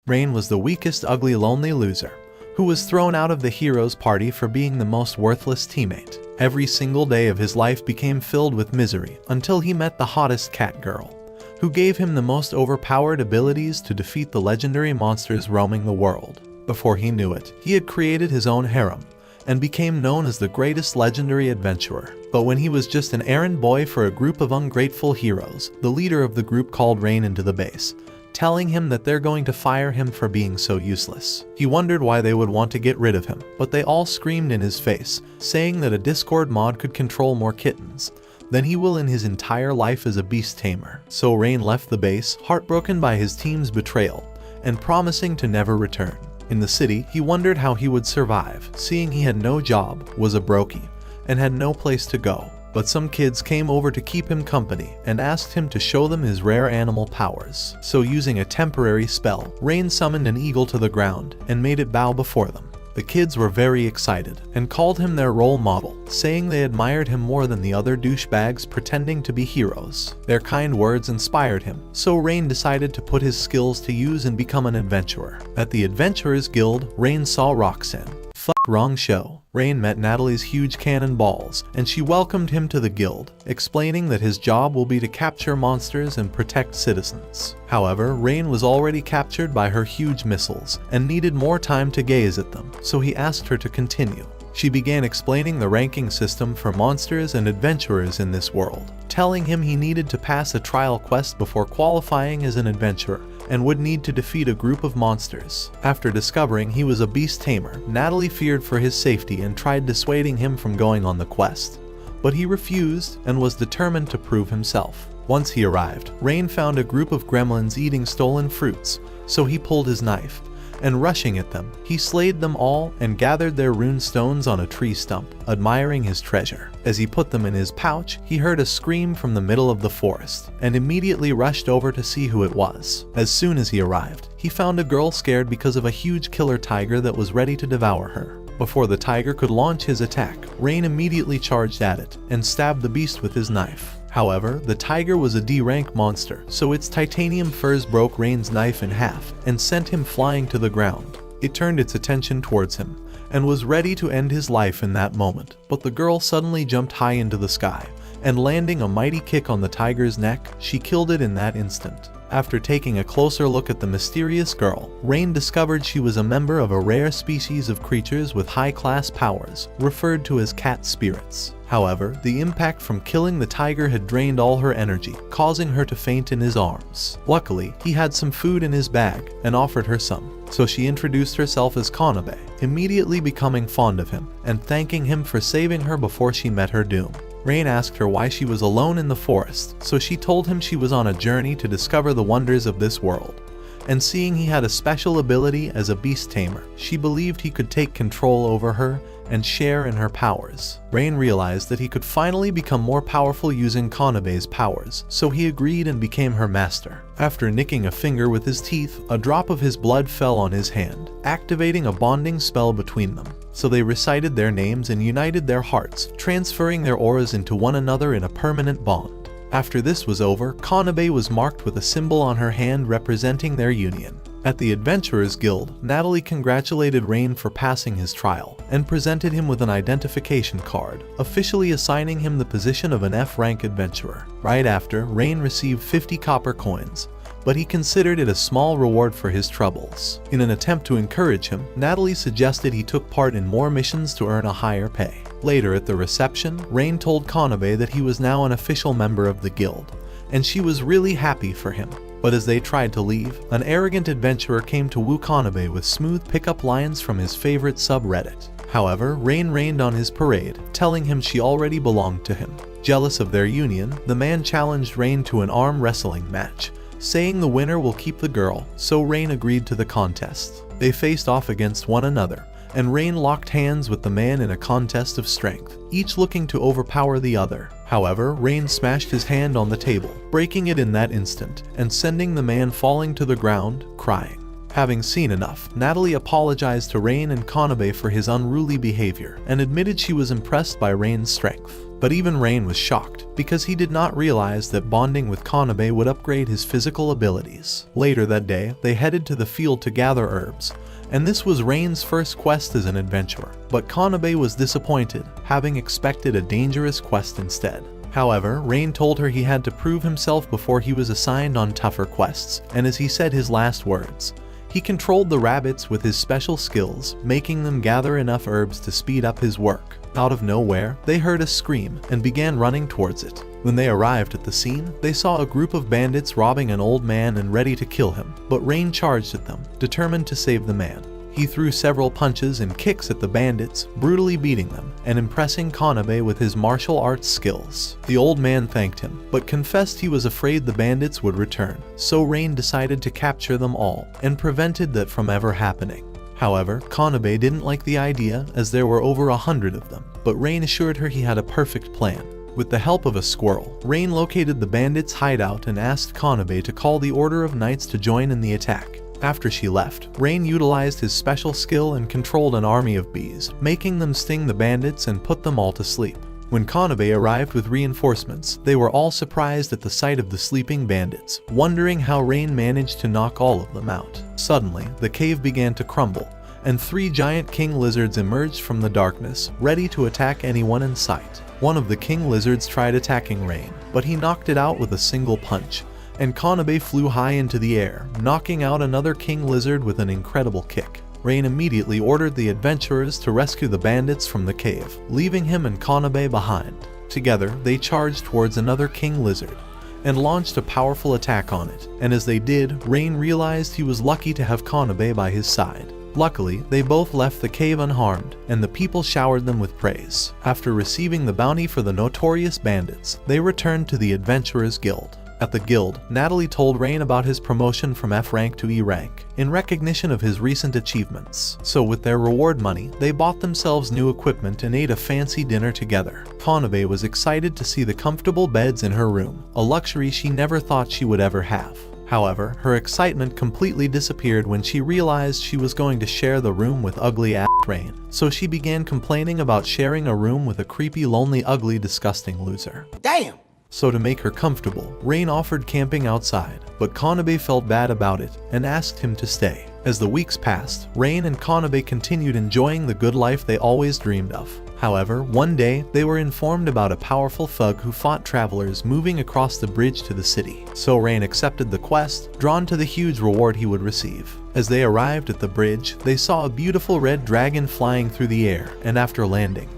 Rain was the weakest, ugly, lonely loser, who was thrown out of the hero's party for being the most worthless teammate. Every single day of his life became filled with misery until he met the hottest cat girl, who gave him the most overpowered abilities to defeat the legendary monsters roaming the world. Before he knew it, he had created his own harem and became known as the greatest legendary adventurer. But when he was just an errand boy for a group of ungrateful heroes, the leader of the group called Rain into the base, telling him that they're going to fire him for being so useless. He wondered why they would want to get rid of him, but they all screamed in his face, saying that a Discord mod could control more kittens than he will in his entire life as a beast tamer. So Rain left the base, heartbroken by his team's betrayal, and promising to never return. In the city, he wondered how he would survive, seeing he had no job, was a brokey, and had no place to go. But some kids came over to keep him company and asked him to show them his rare animal powers. So using a temporary spell, Rain summoned an eagle to the ground and made it bow before them. The kids were very excited and called him their role model, saying they admired him more than the other douchebags pretending to be heroes. Their kind words inspired him, so Rain decided to put his skills to use and become an adventurer. At the Adventurers Guild, Rain saw Roxanne. Wrong show. Rain met Natalie's huge cannonballs, and she welcomed him to the guild, explaining that his job will be to capture monsters and protect citizens. However, Rain was already captured by her huge missiles and needed more time to gaze at them, so he asked her to continue. She began explaining the ranking system for monsters and adventurers in this world, telling him he needed to pass a trial quest before qualifying as an adventurer, and would need to defeat a group of monsters. After discovering he was a beast tamer, Natalie feared for his safety and tried dissuading him from going on the quest. But he refused and was determined to prove himself. Once he arrived, Rain found a group of gremlins eating stolen fruits, so he pulled his knife, and rushing at them, he slayed them all and gathered their rune stones on a tree stump, admiring his treasure. As he put them in his pouch, he heard a scream from the middle of the forest, and immediately rushed over to see who it was. As soon as he arrived, he found a girl scared because of a huge killer tiger that was ready to devour her. Before the tiger could launch his attack, Rain immediately charged at it, and stabbed the beast with his knife. However, the tiger was a D-rank monster, so its titanium furs broke Rain's knife in half and sent him flying to the ground. It turned its attention towards him and was ready to end his life in that moment, but the girl suddenly jumped high into the sky, and landing a mighty kick on the tiger's neck, she killed it in that instant. After taking a closer look at the mysterious girl, Rain discovered she was a member of a rare species of creatures with high-class powers, referred to as cat spirits. However, the impact from killing the tiger had drained all her energy, causing her to faint in his arms. Luckily, he had some food in his bag and offered her some, so she introduced herself as Kanabe, immediately becoming fond of him and thanking him for saving her before she met her doom. Rain asked her why she was alone in the forest, so she told him she was on a journey to discover the wonders of this world. And seeing he had a special ability as a beast tamer, she believed he could take control over her and share in her powers. Rain realized that he could finally become more powerful using Kanabe's powers, so he agreed and became her master. After nicking a finger with his teeth, a drop of his blood fell on his hand, activating a bonding spell between them. So they recited their names and united their hearts, transferring their auras into one another in a permanent bond. After this was over, Kanabe was marked with a symbol on her hand representing their union. At the Adventurers Guild, Natalie congratulated Rain for passing his trial, and presented him with an identification card, officially assigning him the position of an F-rank adventurer. Right after, Rain received 50 copper coins, but he considered it a small reward for his troubles. In an attempt to encourage him, Natalie suggested he took part in more missions to earn a higher pay. Later at the reception, Rain told Kanabe that he was now an official member of the guild, and she was really happy for him. But as they tried to leave, an arrogant adventurer came to woo Kanabe with smooth pickup lines from his favorite subreddit. However, Rain rained on his parade, telling him she already belonged to him. Jealous of their union, the man challenged Rain to an arm wrestling match, saying the winner will keep the girl, so Rain agreed to the contest. They faced off against one another, and Rain locked hands with the man in a contest of strength, each looking to overpower the other. However, Rain smashed his hand on the table, breaking it in that instant, and sending the man falling to the ground, crying. Having seen enough, Natalie apologized to Rain and Kanabe for his unruly behavior and admitted she was impressed by Rain's strength. But even Rain was shocked, because he did not realize that bonding with Kanabe would upgrade his physical abilities. Later that day, they headed to the field to gather herbs, and this was Rain's first quest as an adventurer. But Kanabe was disappointed, having expected a dangerous quest instead. However, Rain told her he had to prove himself before he was assigned on tougher quests, and as he said his last words, he controlled the rabbits with his special skills, making them gather enough herbs to speed up his work. Out of nowhere, they heard a scream and began running towards it. When they arrived at the scene, they saw a group of bandits robbing an old man and ready to kill him, but Rain charged at them, determined to save the man. He threw several punches and kicks at the bandits, brutally beating them and impressing Kanabe with his martial arts skills. The old man thanked him, but confessed he was afraid the bandits would return, so Rain decided to capture them all and prevented that from ever happening. However, Kanabe didn't like the idea, as there were over 100 of them, but Rain assured her he had a perfect plan. With the help of a squirrel, Rain located the bandits' hideout and asked Kanabe to call the Order of Knights to join in the attack. After she left, Rain utilized his special skill and controlled an army of bees, making them sting the bandits and put them all to sleep. When Kanabe arrived with reinforcements, they were all surprised at the sight of the sleeping bandits, wondering how Rain managed to knock all of them out. Suddenly, the cave began to crumble, and 3 giant king lizards emerged from the darkness, ready to attack anyone in sight. One of the king lizards tried attacking Rain, but he knocked it out with a single punch, and Kanabe flew high into the air, knocking out another king lizard with an incredible kick. Rain immediately ordered the adventurers to rescue the bandits from the cave, leaving him and Kanabe behind. Together, they charged towards another king lizard and launched a powerful attack on it, and as they did, Rain realized he was lucky to have Kanabe by his side. Luckily, they both left the cave unharmed, and the people showered them with praise. After receiving the bounty for the notorious bandits, they returned to the Adventurers Guild. At the guild, Natalie told Rain about his promotion from F rank to E rank, in recognition of his recent achievements. So with their reward money, they bought themselves new equipment and ate a fancy dinner together. Kanabe was excited to see the comfortable beds in her room, a luxury she never thought she would ever have. However, her excitement completely disappeared when she realized she was going to share the room with ugly-ass Rain. So she began complaining about sharing a room with a creepy, lonely, ugly, disgusting loser. Damn! So to make her comfortable, Rain offered camping outside, but Kanabe felt bad about it and asked him to stay. As the weeks passed, Rain and Kanabe continued enjoying the good life they always dreamed of. However, one day, they were informed about a powerful thug who fought travelers moving across the bridge to the city. So Rain accepted the quest, drawn to the huge reward he would receive. As they arrived at the bridge, they saw a beautiful red dragon flying through the air, and after landing,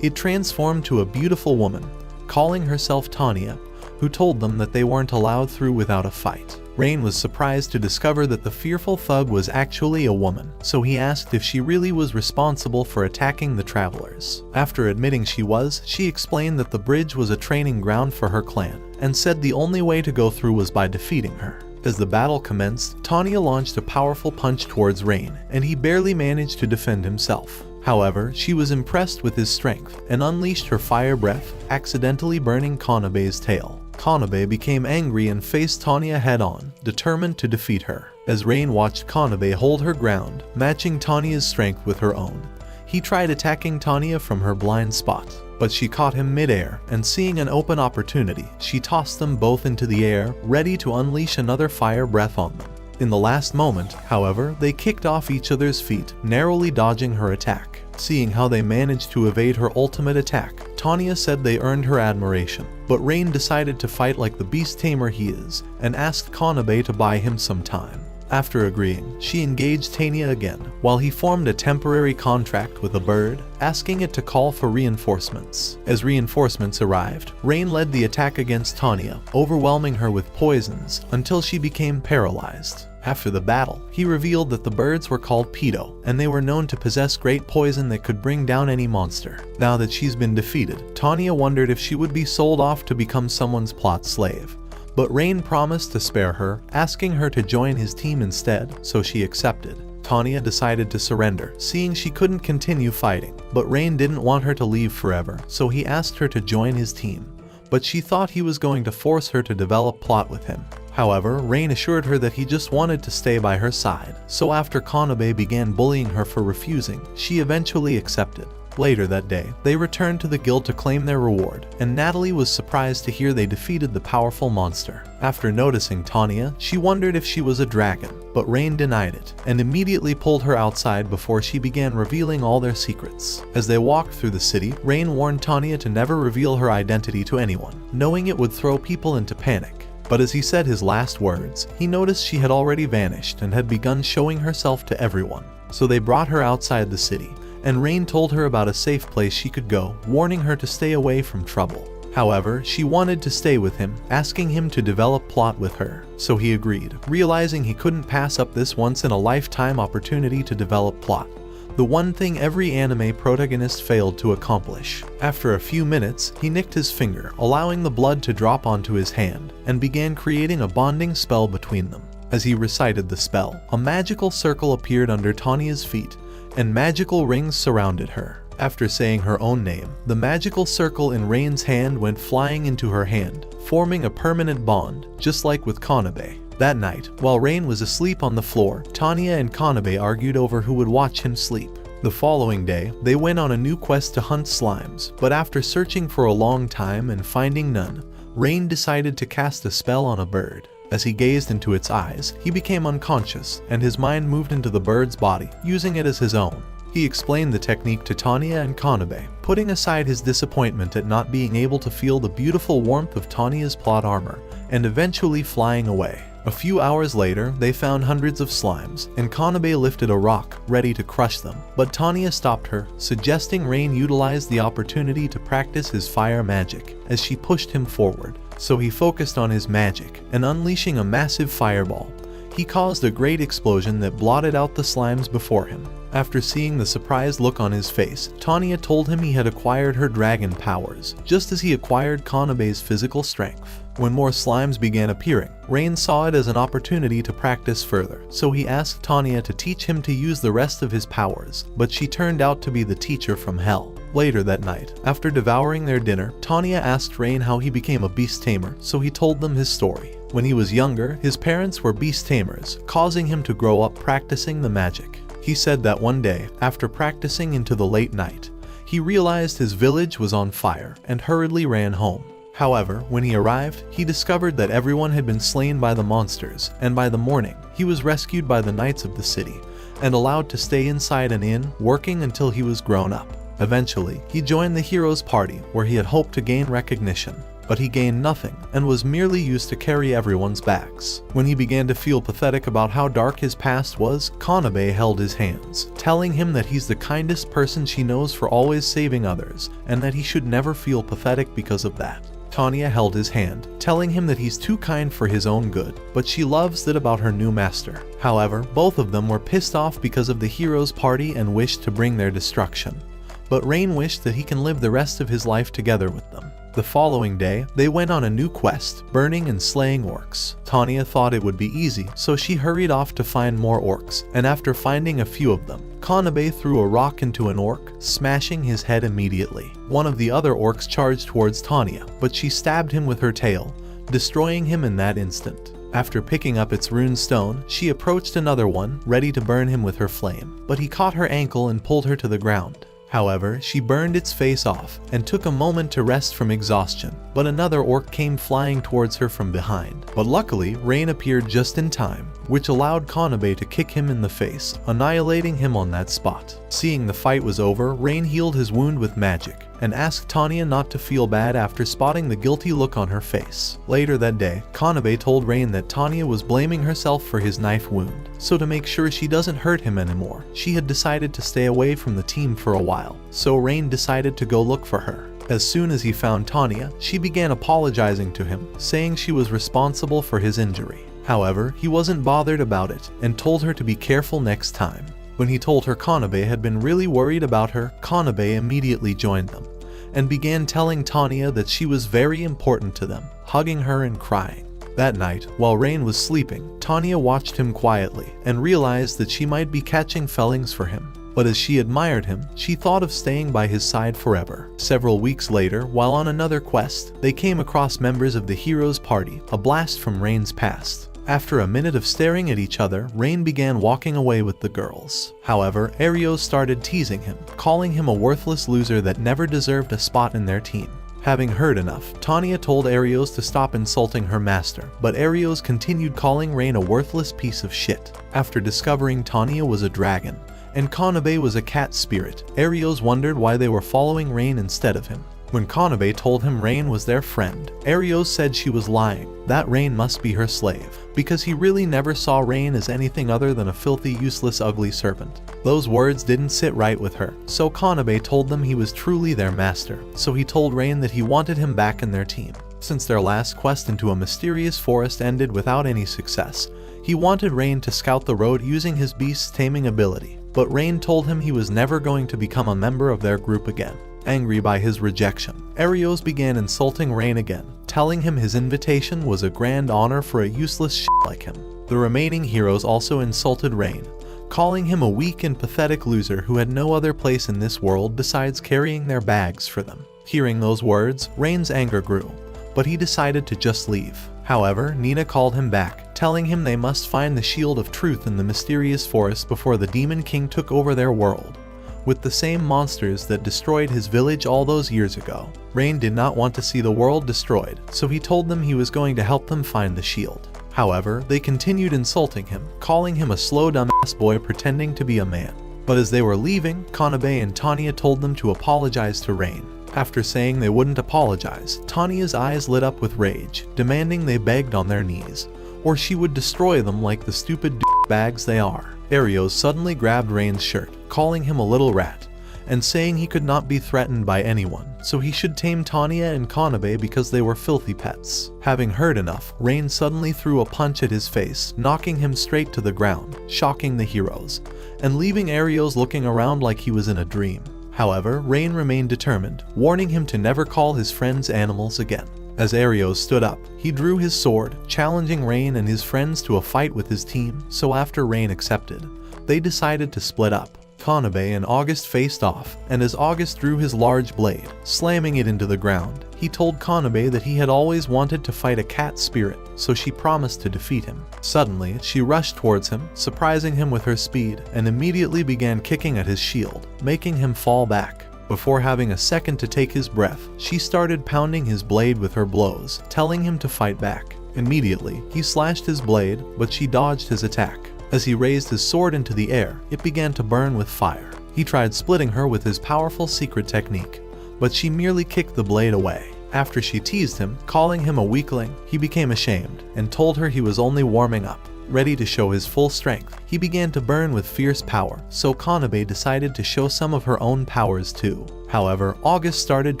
it transformed to a beautiful woman, calling herself Tanya, who told them that they weren't allowed through without a fight. Rain was surprised to discover that the fearful thug was actually a woman, so he asked if she really was responsible for attacking the travelers. After admitting she was, she explained that the bridge was a training ground for her clan, and said the only way to go through was by defeating her. As the battle commenced, Tanya launched a powerful punch towards Rain, and he barely managed to defend himself. However, she was impressed with his strength and unleashed her fire breath, accidentally burning Kanabe's tail. Kanabe became angry and faced Tanya head-on, determined to defeat her. As Rain watched Kanabe hold her ground, matching Tanya's strength with her own, he tried attacking Tanya from her blind spot, but she caught him mid-air, and seeing an open opportunity, she tossed them both into the air, ready to unleash another fire breath on them. In the last moment, however, they kicked off each other's feet, narrowly dodging her attack. Seeing how they managed to evade her ultimate attack, Tanya said they earned her admiration. But Rain decided to fight like the beast tamer he is, and asked Kanabe to buy him some time. After agreeing, she engaged Tanya again, while he formed a temporary contract with a bird, asking it to call for reinforcements. As reinforcements arrived, Rain led the attack against Tanya, overwhelming her with poisons until she became paralyzed. After the battle, he revealed that the birds were called Pedo, and they were known to possess great poison that could bring down any monster. Now that she's been defeated, Tanya wondered if she would be sold off to become someone's plot slave. But Rain promised to spare her, asking her to join his team instead, so she accepted. Tanya decided to surrender, seeing she couldn't continue fighting. But Rain didn't want her to leave forever, so he asked her to join his team. But she thought he was going to force her to develop plot with him. However, Rain assured her that he just wanted to stay by her side, so after Kanabe began bullying her for refusing, she eventually accepted. Later that day, they returned to the guild to claim their reward, and Natalie was surprised to hear they defeated the powerful monster. After noticing Tanya, she wondered if she was a dragon, but Rain denied it, and immediately pulled her outside before she began revealing all their secrets. As they walked through the city, Rain warned Tanya to never reveal her identity to anyone, knowing it would throw people into panic. But as he said his last words, he noticed she had already vanished and had begun showing herself to everyone. So they brought her outside the city, and Rain told her about a safe place she could go, warning her to stay away from trouble. However, she wanted to stay with him, asking him to develop plot with her, so he agreed, realizing he couldn't pass up this once-in-a-lifetime opportunity to develop plot. The one thing every anime protagonist failed to accomplish. After a few minutes, he nicked his finger, allowing the blood to drop onto his hand, and began creating a bonding spell between them. As he recited the spell, a magical circle appeared under Tanya's feet, and magical rings surrounded her. After saying her own name, the magical circle in Rain's hand went flying into her hand, forming a permanent bond, just like with Kanabe. That night, while Rain was asleep on the floor, Tanya and Kanabe argued over who would watch him sleep. The following day, they went on a new quest to hunt slimes, but after searching for a long time and finding none, Rain decided to cast a spell on a bird. As he gazed into its eyes, he became unconscious, and his mind moved into the bird's body, using it as his own. He explained the technique to Tanya and Kanabe, putting aside his disappointment at not being able to feel the beautiful warmth of Tanya's plot armor, and eventually flying away. A few hours later, they found hundreds of slimes, and Kanabe lifted a rock, ready to crush them. But Tanya stopped her, suggesting Rain utilize the opportunity to practice his fire magic, as she pushed him forward. So he focused on his magic, and unleashing a massive fireball, he caused a great explosion that blotted out the slimes before him. After seeing the surprised look on his face, Tanya told him he had acquired her dragon powers, just as he acquired Kanabe's physical strength. When more slimes began appearing, Rain saw it as an opportunity to practice further, so he asked Tanya to teach him to use the rest of his powers, but she turned out to be the teacher from hell. Later that night, after devouring their dinner, Tanya asked Rain how he became a beast tamer, so he told them his story. When he was younger, his parents were beast tamers, causing him to grow up practicing the magic. He said that one day, after practicing into the late night, he realized his village was on fire and hurriedly ran home. However, when he arrived, he discovered that everyone had been slain by the monsters, and by the morning, he was rescued by the knights of the city and allowed to stay inside an inn, working until he was grown up. Eventually, he joined the heroes' party where he had hoped to gain recognition, but he gained nothing and was merely used to carry everyone's backs. When he began to feel pathetic about how dark his past was, Kanabe held his hands, telling him that he's the kindest person she knows for always saving others, and that he should never feel pathetic because of that. Tanya held his hand, telling him that he's too kind for his own good, but she loves that about her new master. However, both of them were pissed off because of the heroes' party and wished to bring their destruction. But Rain wished that he can live the rest of his life together with them. The following day, they went on a new quest, burning and slaying orcs. Tanya thought it would be easy, so she hurried off to find more orcs, and after finding a few of them, Kanabe threw a rock into an orc, smashing his head immediately. One of the other orcs charged towards Tanya, but she stabbed him with her tail, destroying him in that instant. After picking up its rune stone, she approached another one, ready to burn him with her flame, but he caught her ankle and pulled her to the ground. However, she burned its face off and took a moment to rest from exhaustion, but another orc came flying towards her from behind. But luckily, Rain appeared just in time, which allowed Kanabe to kick him in the face, annihilating him on that spot. Seeing the fight was over, Rain healed his wound with magic, and asked Tanya not to feel bad after spotting the guilty look on her face. Later that day, Kanabe told Rain that Tanya was blaming herself for his knife wound, so to make sure she doesn't hurt him anymore, she had decided to stay away from the team for a while, so Rain decided to go look for her. As soon as he found Tanya, she began apologizing to him, saying she was responsible for his injury. However, he wasn't bothered about it, and told her to be careful next time. When he told her Kanabe had been really worried about her, Kanabe immediately joined them, and began telling Tanya that she was very important to them, hugging her and crying. That night, while Rain was sleeping, Tanya watched him quietly, and realized that she might be catching feelings for him. but as she admired him, she thought of staying by his side forever. Several weeks later, while on another quest, they came across members of the heroes' party, a blast from Rain's past. After a minute of staring at each other, Rain began walking away with the girls. However, Arios started teasing him, calling him a worthless loser that never deserved a spot in their team. Having heard enough, Tanya told Arios to stop insulting her master, but Arios continued calling Rain a worthless piece of shit. After discovering Tanya was a dragon, and Kanabe was a cat spirit, Arios wondered why they were following Rain instead of him. When Kanabe told him Rain was their friend, Arios said she was lying, that Rain must be her slave, because he really never saw Rain as anything other than a filthy, useless, ugly servant. Those words didn't sit right with her, so Kanabe told them he was truly their master, so he told Rain that he wanted him back in their team. Since their last quest into a mysterious forest ended without any success, he wanted Rain to scout the road using his beast's taming ability, but Rain told him he was never going to become a member of their group again. Angry by his rejection, Arios began insulting Rain again, telling him his invitation was a grand honor for a useless shit like him. The remaining heroes also insulted Rain, calling him a weak and pathetic loser who had no other place in this world besides carrying their bags for them. Hearing those words, Rain's anger grew, but he decided to just leave. However, Nina called him back, telling him they must find the Shield of Truth in the mysterious forest before the Demon King took over their world, with the same monsters that destroyed his village all those years ago. Rain did not want to see the world destroyed, so he told them he was going to help them find the shield. However, they continued insulting him, calling him a slow dumbass boy pretending to be a man. But as they were leaving, Kanabe and Tanya told them to apologize to Rain. After saying they wouldn't apologize, Tanya's eyes lit up with rage, demanding they begged on their knees, or she would destroy them like the stupid bags they are. Arios suddenly grabbed Rain's shirt, calling him a little rat, and saying he could not be threatened by anyone, so he should tame Tanya and Kanabe because they were filthy pets. Having heard enough, Rain suddenly threw a punch at his face, knocking him straight to the ground, shocking the heroes, and leaving Arios looking around like he was in a dream. However, Rain remained determined, warning him to never call his friends animals again. As Arios stood up, he drew his sword, challenging Rain and his friends to a fight with his team, so after Rain accepted, they decided to split up. Kanabe and August faced off, and as August drew his large blade, slamming it into the ground, he told Kanabe that he had always wanted to fight a cat spirit, so she promised to defeat him. Suddenly, she rushed towards him, surprising him with her speed, and immediately began kicking at his shield, making him fall back. Before having a second to take his breath, she started pounding his blade with her blows, telling him to fight back. Immediately, he slashed his blade, but she dodged his attack. As he raised his sword into the air, it began to burn with fire. He tried splitting her with his powerful secret technique, but she merely kicked the blade away. After she teased him, calling him a weakling, he became ashamed and told her he was only warming up. Ready to show his full strength, he began to burn with fierce power, so Kanabe decided to show some of her own powers too. However, August started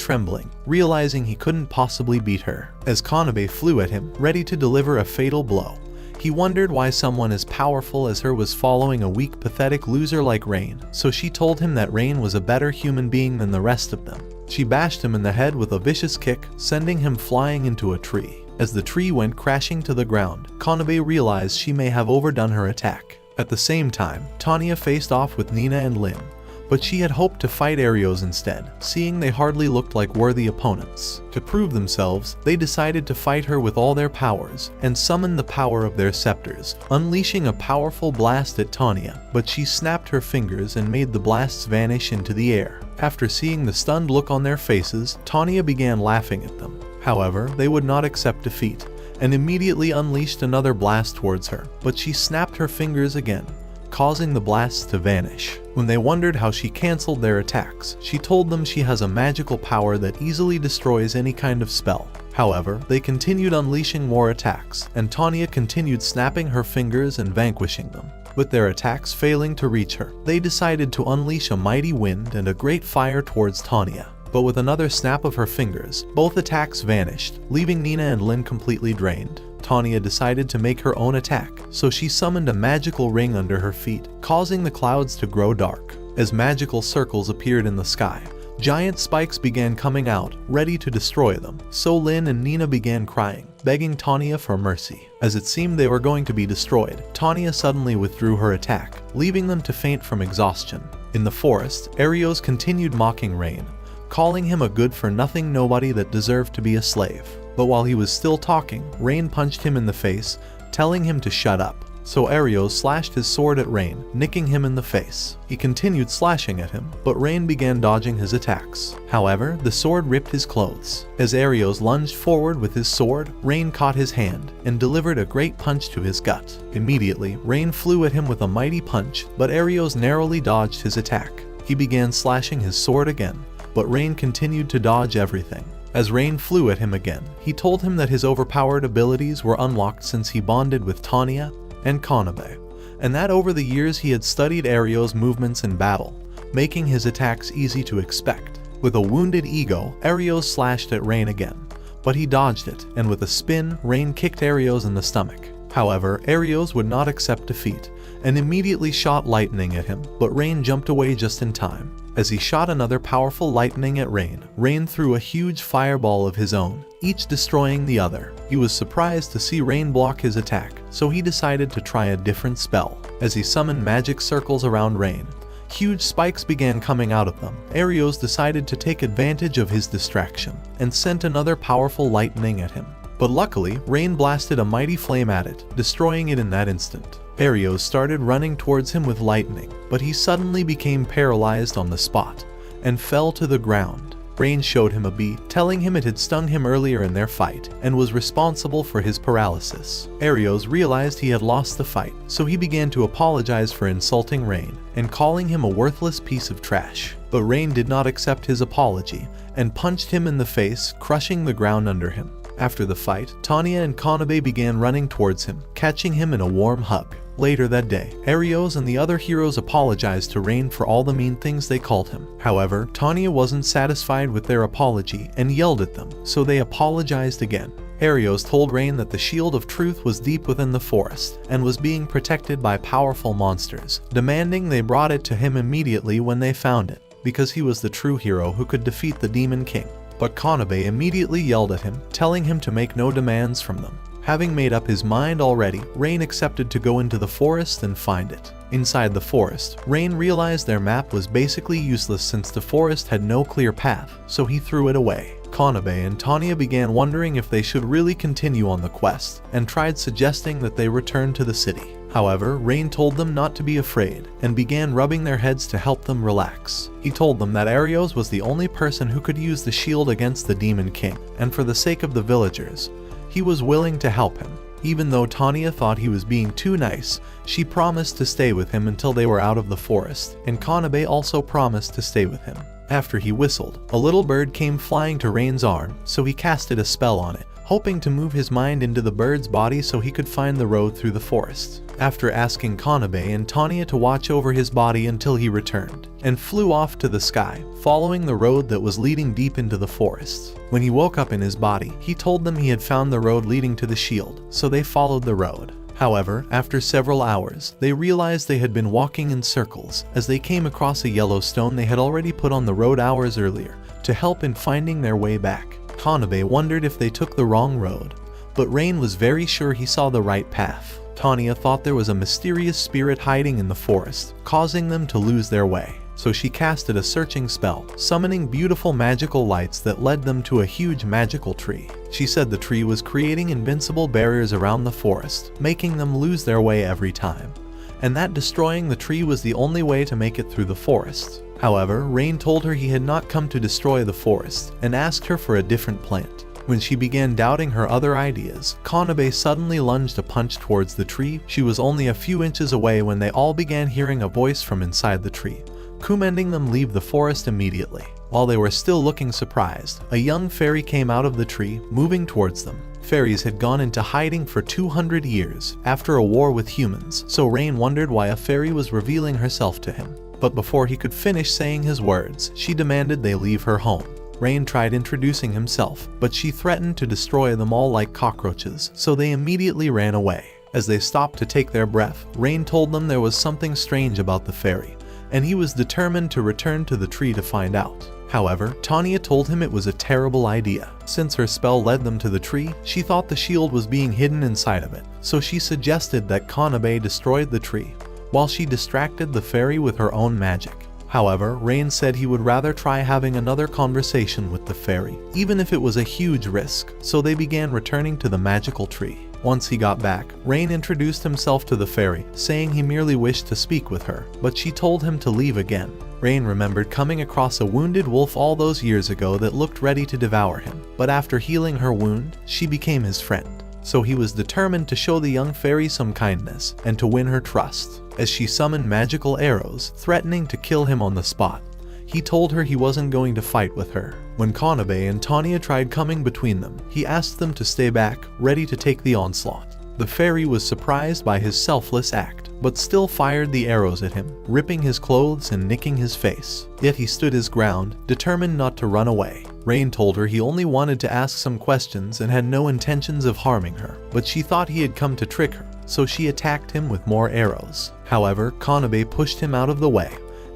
trembling, realizing he couldn't possibly beat her. As Kanabe flew at him, ready to deliver a fatal blow, he wondered why someone as powerful as her was following a weak, pathetic loser like Rain, so she told him that Rain was a better human being than the rest of them. She bashed him in the head with a vicious kick, sending him flying into a tree. As the tree went crashing to the ground, Kanabe realized she may have overdone her attack. At the same time, Tanya faced off with Nina and Lin, but she had hoped to fight Arios instead, seeing they hardly looked like worthy opponents. To prove themselves, they decided to fight her with all their powers, and summon the power of their scepters, unleashing a powerful blast at Tanya, but she snapped her fingers and made the blasts vanish into the air. After seeing the stunned look on their faces, Tanya began laughing at them. However, they would not accept defeat, and immediately unleashed another blast towards her, but she snapped her fingers again, causing the blasts to vanish. When they wondered how she cancelled their attacks, she told them she has a magical power that easily destroys any kind of spell. However, they continued unleashing more attacks, and Tanya continued snapping her fingers and vanquishing them. With their attacks failing to reach her, they decided to unleash a mighty wind and a great fire towards Tanya. But with another snap of her fingers, both attacks vanished, leaving Nina and Lin completely drained. Tanya decided to make her own attack, so she summoned a magical ring under her feet, causing the clouds to grow dark. As magical circles appeared in the sky, giant spikes began coming out, ready to destroy them, so Lin and Nina began crying, begging Tanya for mercy. As it seemed they were going to be destroyed, Tanya suddenly withdrew her attack, leaving them to faint from exhaustion. In the forest, Arios continued mocking Rain, calling him a good-for-nothing nobody that deserved to be a slave. But while he was still talking, Rain punched him in the face, telling him to shut up. So Arios slashed his sword at Rain, nicking him in the face. He continued slashing at him, but Rain began dodging his attacks. However, the sword ripped his clothes. As Arios lunged forward with his sword, Rain caught his hand and delivered a great punch to his gut. Immediately, Rain flew at him with a mighty punch, but Arios narrowly dodged his attack. He began slashing his sword again, but Rain continued to dodge everything. As Rain flew at him again, he told him that his overpowered abilities were unlocked since he bonded with Tanya and Kanabe, and that over the years he had studied Arios' movements in battle, making his attacks easy to expect. With a wounded ego, Arios slashed at Rain again, but he dodged it, and with a spin, Rain kicked Arios in the stomach. However, Arios would not accept defeat, and immediately shot lightning at him, but Rain jumped away just in time. As he shot another powerful lightning at Rain, Rain threw a huge fireball of his own, each destroying the other. He was surprised to see Rain block his attack, so he decided to try a different spell. As he summoned magic circles around Rain, huge spikes began coming out of them. Arios decided to take advantage of his distraction, and sent another powerful lightning at him. But luckily, Rain blasted a mighty flame at it, destroying it in that instant. Arios started running towards him with lightning, but he suddenly became paralyzed on the spot, and fell to the ground. Rain showed him a bee, telling him it had stung him earlier in their fight, and was responsible for his paralysis. Arios realized he had lost the fight, so he began to apologize for insulting Rain, and calling him a worthless piece of trash. But Rain did not accept his apology, and punched him in the face, crushing the ground under him. After the fight, Tanya and Kanabe began running towards him, catching him in a warm hug. Later that day, Arios and the other heroes apologized to Rain for all the mean things they called him. However, Tanya wasn't satisfied with their apology and yelled at them, so they apologized again. Arios told Rain that the Shield of Truth was deep within the forest and was being protected by powerful monsters, demanding they brought it to him immediately when they found it, because he was the true hero who could defeat the Demon King. But Kanabe immediately yelled at him, telling him to make no demands from them. Having made up his mind already, Rain accepted to go into the forest and find it. Inside the forest, Rain realized their map was basically useless since the forest had no clear path, so he threw it away. Kanabe and Tanya began wondering if they should really continue on the quest, and tried suggesting that they return to the city. However, Rain told them not to be afraid, and began rubbing their heads to help them relax. He told them that Arios was the only person who could use the shield against the Demon King, and for the sake of the villagers, he was willing to help him. Even though Tanya thought he was being too nice, she promised to stay with him until they were out of the forest, and Kanabe also promised to stay with him. After he whistled, a little bird came flying to Rain's arm, so he casted a spell on it, hoping to move his mind into the bird's body so he could find the road through the forest. After asking Kanabe and Tanya to watch over his body until he returned, and flew off to the sky, following the road that was leading deep into the forest. When he woke up in his body, he told them he had found the road leading to the shield, so they followed the road. However, after several hours, they realized they had been walking in circles as they came across a yellow stone they had already put on the road hours earlier to help in finding their way back. Kanabe wondered if they took the wrong road, but Rain was very sure he saw the right path. Tanya thought there was a mysterious spirit hiding in the forest, causing them to lose their way. So she casted a searching spell, summoning beautiful magical lights that led them to a huge magical tree. She said the tree was creating invincible barriers around the forest, making them lose their way every time, and that destroying the tree was the only way to make it through the forest. However, Rain told her he had not come to destroy the forest, and asked her for a different plant. When she began doubting her other ideas, Kanabe suddenly lunged a punch towards the tree. She was only a few inches away when they all began hearing a voice from inside the tree, commanding them leave the forest immediately. While they were still looking surprised, a young fairy came out of the tree, moving towards them. Fairies had gone into hiding for 200 years after a war with humans, so Rain wondered why a fairy was revealing herself to him. But before he could finish saying his words, she demanded they leave her home. Rain tried introducing himself, but she threatened to destroy them all like cockroaches, so they immediately ran away. As they stopped to take their breath, Rain told them there was something strange about the fairy, and he was determined to return to the tree to find out. However, Tanya told him it was a terrible idea. Since her spell led them to the tree, she thought the shield was being hidden inside of it, so she suggested that Kanabe destroyed the tree, while she distracted the fairy with her own magic. However, Rain said he would rather try having another conversation with the fairy, even if it was a huge risk, so they began returning to the magical tree. Once he got back, Rain introduced himself to the fairy, saying he merely wished to speak with her, but she told him to leave again. Rain remembered coming across a wounded wolf all those years ago that looked ready to devour him, but after healing her wound, she became his friend. So he was determined to show the young fairy some kindness and to win her trust, as she summoned magical arrows, threatening to kill him on the spot. He told her he wasn't going to fight with her. When Kanabe and Tanya tried coming between them, he asked them to stay back, ready to take the onslaught. The fairy was surprised by his selfless act, but still fired the arrows at him, ripping his clothes and nicking his face. Yet he stood his ground, determined not to run away. Rain told her he only wanted to ask some questions and had no intentions of harming her, but she thought he had come to trick her, so she attacked him with more arrows. However, Kanabe pushed him out of the way,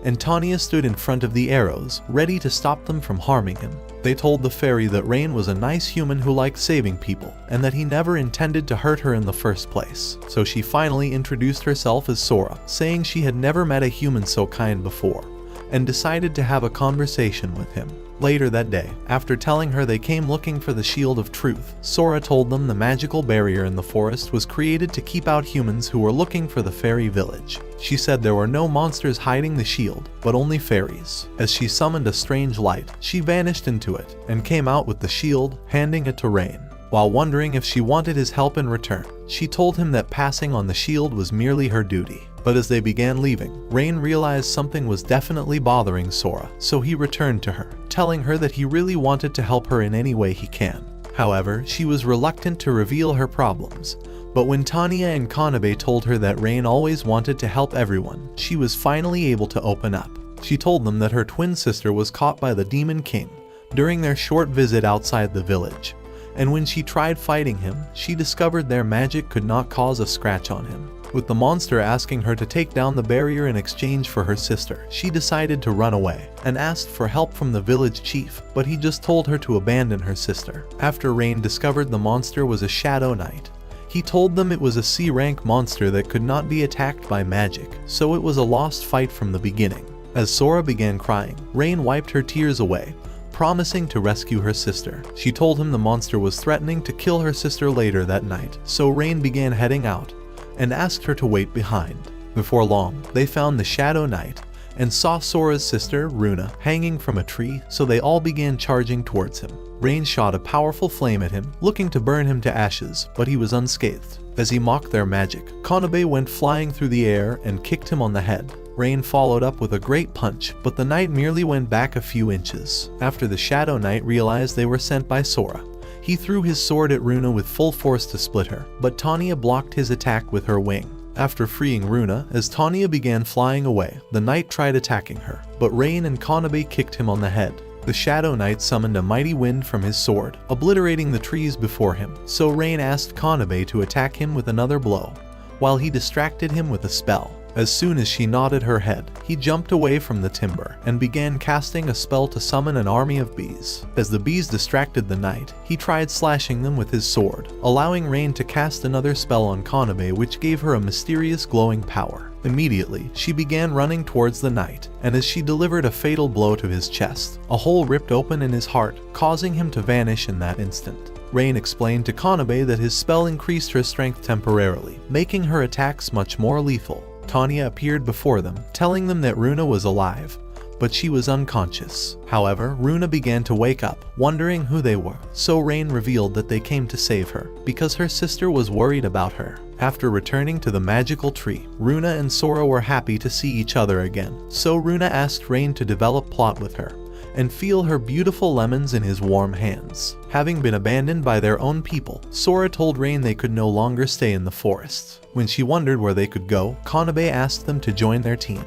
and Tanya stood in front of the arrows, ready to stop them from harming him. They told the fairy that Rain was a nice human who liked saving people, and that he never intended to hurt her in the first place. So she finally introduced herself as Sora, saying she had never met a human so kind before, and decided to have a conversation with him. Later that day, after telling her they came looking for the Shield of Truth, Sora told them the magical barrier in the forest was created to keep out humans who were looking for the fairy village. She said there were no monsters hiding the shield, but only fairies. As she summoned a strange light, she vanished into it and came out with the shield, handing it to Rain. While wondering if she wanted his help in return, she told him that passing on the shield was merely her duty. But as they began leaving, Rain realized something was definitely bothering Sora, so he returned to her, telling her that he really wanted to help her in any way he can. However, she was reluctant to reveal her problems, but when Tanya and Kanabe told her that Rain always wanted to help everyone, she was finally able to open up. She told them that her twin sister was caught by the Demon King during their short visit outside the village, and when she tried fighting him, she discovered their magic could not cause a scratch on him. With the monster asking her to take down the barrier in exchange for her sister, she decided to run away and asked for help from the village chief, but he just told her to abandon her sister. After Rain discovered the monster was a Shadow Knight, he told them it was a C-rank monster that could not be attacked by magic, so it was a lost fight from the beginning. As Sora began crying, Rain wiped her tears away, promising to rescue her sister. She told him the monster was threatening to kill her sister later that night, so Rain began heading out and asked her to wait behind. Before long, they found the Shadow Knight and saw Sora's sister, Runa, hanging from a tree, so they all began charging towards him. Rain shot a powerful flame at him, looking to burn him to ashes, but he was unscathed. As he mocked their magic, Kanabe went flying through the air and kicked him on the head. Rain followed up with a great punch, but the knight merely went back a few inches. After the Shadow Knight realized they were sent by Sora, he threw his sword at Runa with full force to split her, but Tanya blocked his attack with her wing. After freeing Runa, as Tanya began flying away, the knight tried attacking her, but Rain and Kanabe kicked him on the head. The Shadow Knight summoned a mighty wind from his sword, obliterating the trees before him, so Rain asked Kanabe to attack him with another blow, while he distracted him with a spell. As soon as she nodded her head, he jumped away from the timber and began casting a spell to summon an army of bees. As the bees distracted the knight, he tried slashing them with his sword, allowing Rain to cast another spell on Kanabe, which gave her a mysterious glowing power. Immediately, she began running towards the knight, and as she delivered a fatal blow to his chest, a hole ripped open in his heart, causing him to vanish in that instant. Rain explained to Kanabe that his spell increased her strength temporarily, making her attacks much more lethal. Tanya appeared before them, telling them that Runa was alive, but she was unconscious. However, Runa began to wake up, wondering who they were, so Rain revealed that they came to save her, because her sister was worried about her. After returning to the magical tree, Runa and Sora were happy to see each other again, so Runa asked Rain to develop plot with her, and feel her beautiful lemons in his warm hands. Having been abandoned by their own people, Sora told Rain they could no longer stay in the forest. When she wondered where they could go, Kanabe asked them to join their team,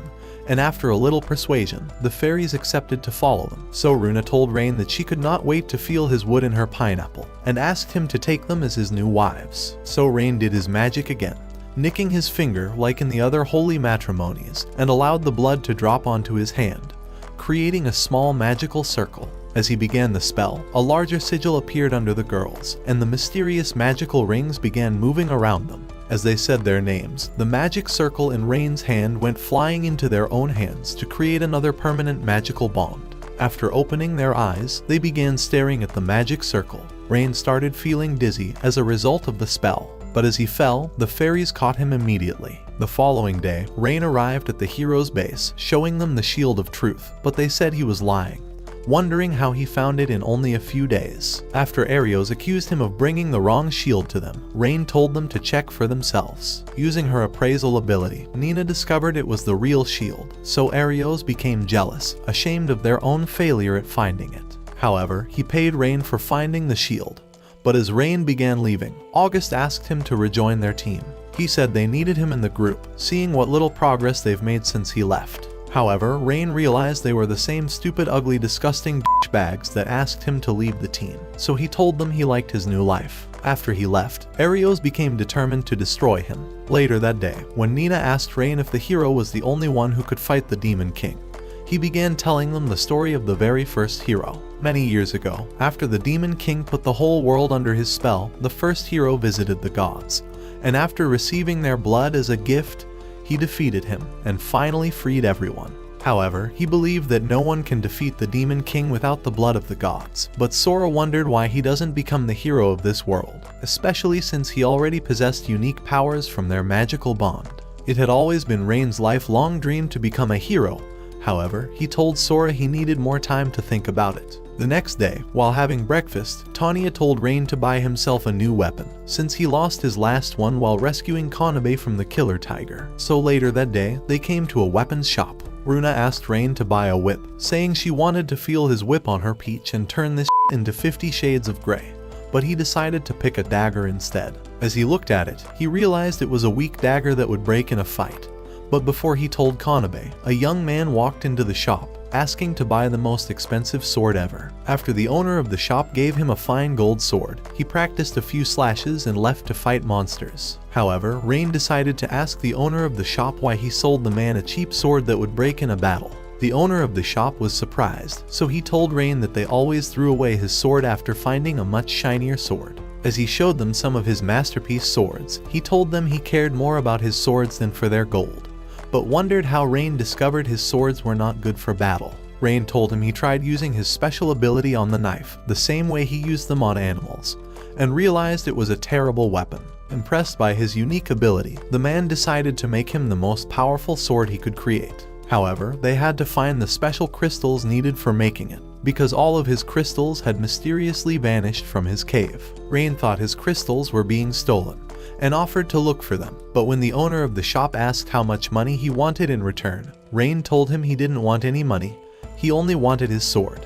and after a little persuasion, the fairies accepted to follow them. So Runa told Rain that she could not wait to feel his wood in her pineapple, and asked him to take them as his new wives. So Rain did his magic again, nicking his finger like in the other holy matrimonies, and allowed the blood to drop onto his hand, creating a small magical circle. As he began the spell, a larger sigil appeared under the girls, and the mysterious magical rings began moving around them. As they said their names, the magic circle in Rain's hand went flying into their own hands to create another permanent magical bond. After opening their eyes, they began staring at the magic circle. Rain started feeling dizzy as a result of the spell, but as he fell, the fairies caught him immediately. The following day, Rain arrived at the hero's base, showing them the Shield of Truth, but they said he was lying, wondering how he found it in only a few days. After Arios accused him of bringing the wrong shield to them, Rain told them to check for themselves. Using her appraisal ability, Nina discovered it was the real shield, so Arios became jealous, ashamed of their own failure at finding it. However, he paid Rain for finding the shield. But as Rain began leaving, August asked him to rejoin their team. He said they needed him in the group, seeing what little progress they've made since he left. However, Rain realized they were the same stupid, ugly, disgusting douchebags that asked him to leave the team, so he told them he liked his new life. After he left, Arios became determined to destroy him. Later that day, when Nina asked Rain if the hero was the only one who could fight the Demon King, he began telling them the story of the very first hero. Many years ago, after the Demon King put the whole world under his spell, the first hero visited the gods, and after receiving their blood as a gift, he defeated him and finally freed everyone. However, he believed that no one can defeat the Demon King without the blood of the gods, but Sora wondered why he doesn't become the hero of this world, especially since he already possessed unique powers from their magical bond. It had always been Rain's lifelong dream to become a hero. However, he told Sora he needed more time to think about it. The next day, while having breakfast, Tanya told Rain to buy himself a new weapon, since he lost his last one while rescuing Kanabe from the killer tiger. So later that day, they came to a weapons shop. Runa asked Rain to buy a whip, saying she wanted to feel his whip on her peach and turn this into 50 shades of gray. But he decided to pick a dagger instead. As he looked at it, he realized it was a weak dagger that would break in a fight. But before he told Kanabe, a young man walked into the shop, asking to buy the most expensive sword ever. After the owner of the shop gave him a fine gold sword, he practiced a few slashes and left to fight monsters. However, Rain decided to ask the owner of the shop why he sold the man a cheap sword that would break in a battle. The owner of the shop was surprised, so he told Rain that they always threw away his sword after finding a much shinier sword. As he showed them some of his masterpiece swords, he told them he cared more about his swords than for their gold, but wondered how Rain discovered his swords were not good for battle. Rain told him he tried using his special ability on the knife, the same way he used them on animals, and realized it was a terrible weapon. Impressed by his unique ability, the man decided to make him the most powerful sword he could create. However, they had to find the special crystals needed for making it, because all of his crystals had mysteriously vanished from his cave. Rain thought his crystals were being stolen, and offered to look for them, but when the owner of the shop asked how much money he wanted in return, Rain told him he didn't want any money, he only wanted his sword.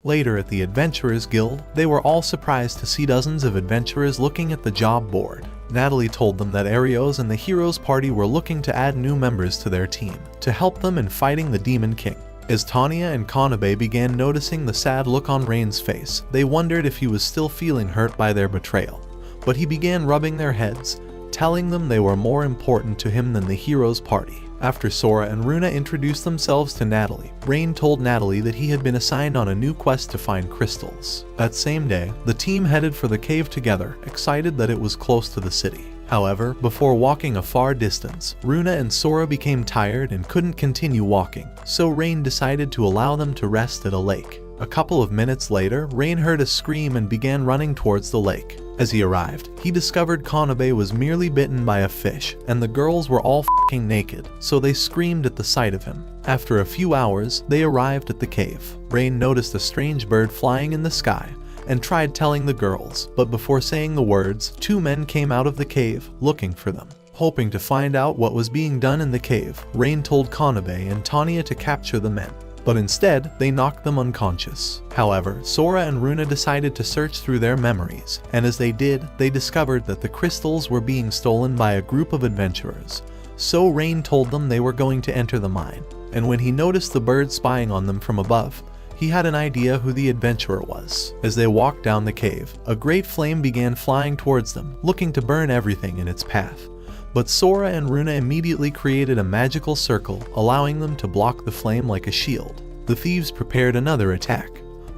Later at the Adventurers Guild, they were all surprised to see dozens of adventurers looking at the job board. Natalie told them that Arios and the Heroes Party were looking to add new members to their team, to help them in fighting the Demon King. As Tanya and Kanabe began noticing the sad look on Rain's face, they wondered if he was still feeling hurt by their betrayal. But he began rubbing their heads, telling them they were more important to him than the Heroes Party. After Sora and Runa introduced themselves to Natalie, Rain told Natalie that he had been assigned on a new quest to find crystals. That same day, the team headed for the cave together, excited that it was close to the city. However, before walking a far distance, Runa and Sora became tired and couldn't continue walking, so Rain decided to allow them to rest at a lake. A couple of minutes later, Rain heard a scream and began running towards the lake. As he arrived, he discovered Kanabe was merely bitten by a fish, and the girls were all f***ing naked, so they screamed at the sight of him. After a few hours, they arrived at the cave. Rain noticed a strange bird flying in the sky, and tried telling the girls, but before saying the words, two men came out of the cave, looking for them. Hoping to find out what was being done in the cave, Rain told Kanabe and Tanya to capture the men, but instead, they knocked them unconscious. However, Sora and Runa decided to search through their memories, and as they did, they discovered that the crystals were being stolen by a group of adventurers. So Rain told them they were going to enter the mine, and when he noticed the bird spying on them from above, he had an idea who the adventurer was. As they walked down the cave, a great flame began flying towards them, looking to burn everything in its path. But Sora and Runa immediately created a magical circle, allowing them to block the flame like a shield. The thieves prepared another attack,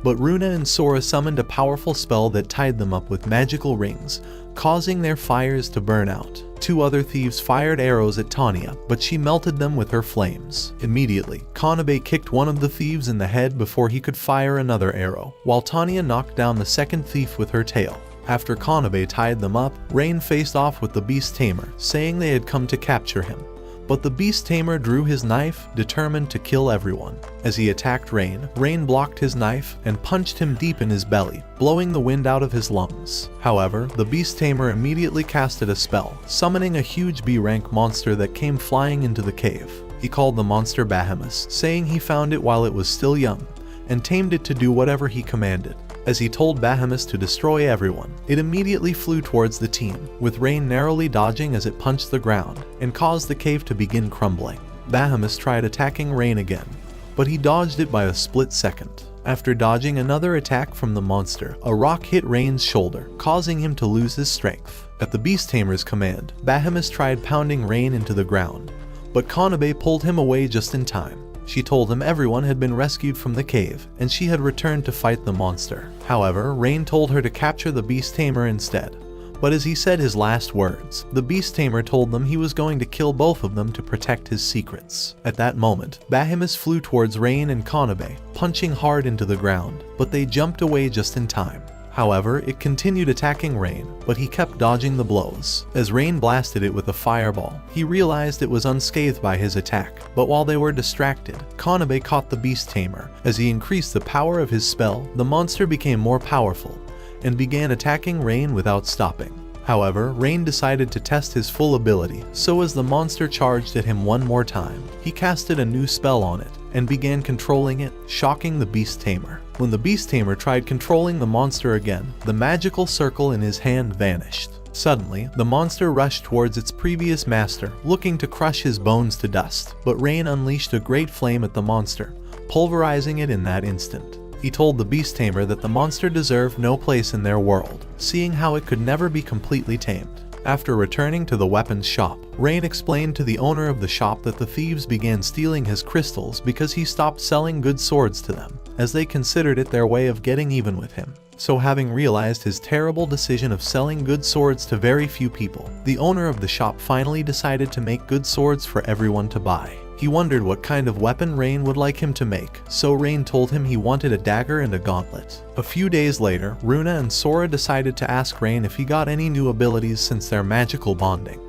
But Runa and Sora summoned a powerful spell that tied them up with magical rings, causing their fires to burn out. 2 other thieves fired arrows at Tanya, but she melted them with her flames. Immediately, Kanebe kicked one of the thieves in the head before he could fire another arrow, while Tanya knocked down the second thief with her tail. After Kanebe tied them up, Rain faced off with the Beast Tamer, saying they had come to capture him. But the Beast Tamer drew his knife, determined to kill everyone. As he attacked Rain, Rain blocked his knife and punched him deep in his belly, blowing the wind out of his lungs. However, the Beast Tamer immediately casted a spell, summoning a huge B-rank monster that came flying into the cave. He called the monster Bahamut, saying he found it while it was still young, and tamed it to do whatever he commanded. As he told Bahamut to destroy everyone, it immediately flew towards the team, with Rain narrowly dodging as it punched the ground and caused the cave to begin crumbling. Bahamut tried attacking Rain again, but he dodged it by a split second. After dodging another attack from the monster, a rock hit Rain's shoulder, causing him to lose his strength. At the Beast Tamer's command, Bahamut tried pounding Rain into the ground, but Kanebe pulled him away just in time. She told him everyone had been rescued from the cave, and she had returned to fight the monster. However, Rain told her to capture the Beast Tamer instead. But as he said his last words, the Beast Tamer told them he was going to kill both of them to protect his secrets. At that moment, Bahamut flew towards Rain and Kanebe, punching hard into the ground, but they jumped away just in time. However, it continued attacking Rain, but he kept dodging the blows. As Rain blasted it with a fireball, he realized it was unscathed by his attack, but while they were distracted, Kanebe caught the Beast Tamer. As he increased the power of his spell, the monster became more powerful, and began attacking Rain without stopping. However, Rain decided to test his full ability, so as the monster charged at him one more time, he casted a new spell on it, and began controlling it, shocking the Beast Tamer. When the Beast Tamer tried controlling the monster again, the magical circle in his hand vanished. Suddenly, the monster rushed towards its previous master, looking to crush his bones to dust, but Rain unleashed a great flame at the monster, pulverizing it in that instant. He told the Beast Tamer that the monster deserved no place in their world, seeing how it could never be completely tamed. After returning to the weapons shop, Rain explained to the owner of the shop that the thieves began stealing his crystals because he stopped selling good swords to them, as they considered it their way of getting even with him. So having realized his terrible decision of selling good swords to very few people, the owner of the shop finally decided to make good swords for everyone to buy. He wondered what kind of weapon Rain would like him to make, so Rain told him he wanted a dagger and a gauntlet. A few days later, Runa and Sora decided to ask Rain if he got any new abilities since their magical bonding,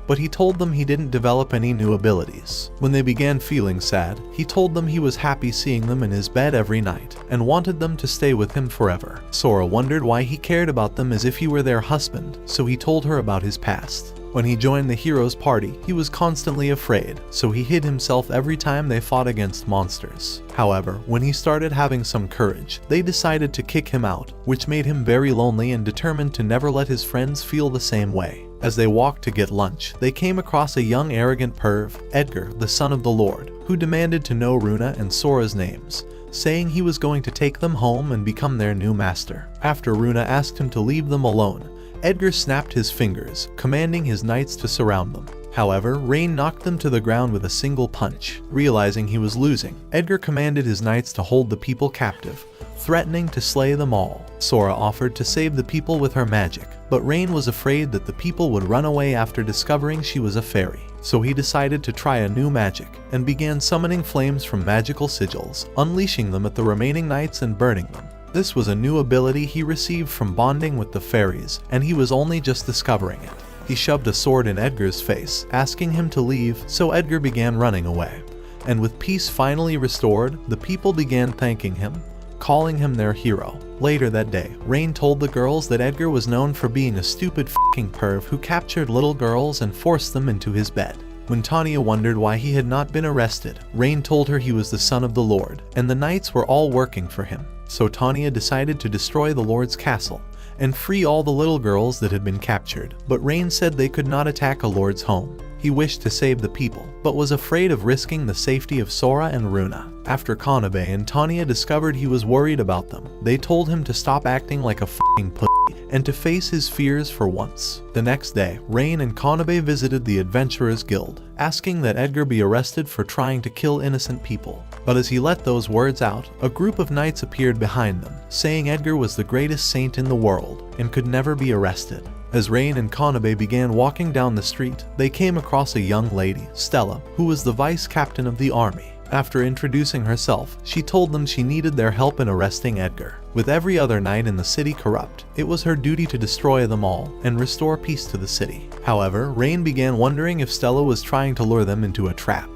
but he told them he didn't develop any new abilities. When they began feeling sad, he told them he was happy seeing them in his bed every night, and wanted them to stay with him forever. Sora wondered why he cared about them as if he were their husband, so he told her about his past. When he joined the heroes' party, he was constantly afraid, so he hid himself every time they fought against monsters. However, when he started having some courage, they decided to kick him out, which made him very lonely and determined to never let his friends feel the same way. As they walked to get lunch, they came across a young arrogant perv, Edgar, the son of the Lord, who demanded to know Runa and Sora's names, saying he was going to take them home and become their new master. After Runa asked him to leave them alone, Edgar snapped his fingers, commanding his knights to surround them. However, Rain knocked them to the ground with a single punch. Realizing he was losing, Edgar commanded his knights to hold the people captive, threatening to slay them all. Sora offered to save the people with her magic, but Rain was afraid that the people would run away after discovering she was a fairy. So he decided to try a new magic, and began summoning flames from magical sigils, unleashing them at the remaining knights and burning them. This was a new ability he received from bonding with the fairies, and he was only just discovering it. He shoved a sword in Edgar's face, asking him to leave, so Edgar began running away. And with peace finally restored, the people began thanking him, calling him their hero. Later that day, Rain told the girls that Edgar was known for being a stupid f***ing perv who captured little girls and forced them into his bed. When Tanya wondered why he had not been arrested, Rain told her he was the son of the Lord, and the knights were all working for him. So Tanya decided to destroy the Lord's castle and free all the little girls that had been captured. But Rain said they could not attack a Lord's home. He wished to save the people, but was afraid of risking the safety of Sora and Runa. After Kanebe and Tanya discovered he was worried about them, they told him to stop acting like a f***ing pussy and to face his fears for once. The next day, Rain and Kanabe visited the Adventurers Guild, asking that Edgar be arrested for trying to kill innocent people. But as he let those words out, a group of knights appeared behind them, saying Edgar was the greatest saint in the world and could never be arrested. As Rain and Kanabe began walking down the street, they came across a young lady, Stella, who was the vice captain of the army. After introducing herself, she told them she needed their help in arresting Edgar. With every other knight in the city corrupt, it was her duty to destroy them all and restore peace to the city. However, Rain began wondering if Stella was trying to lure them into a trap.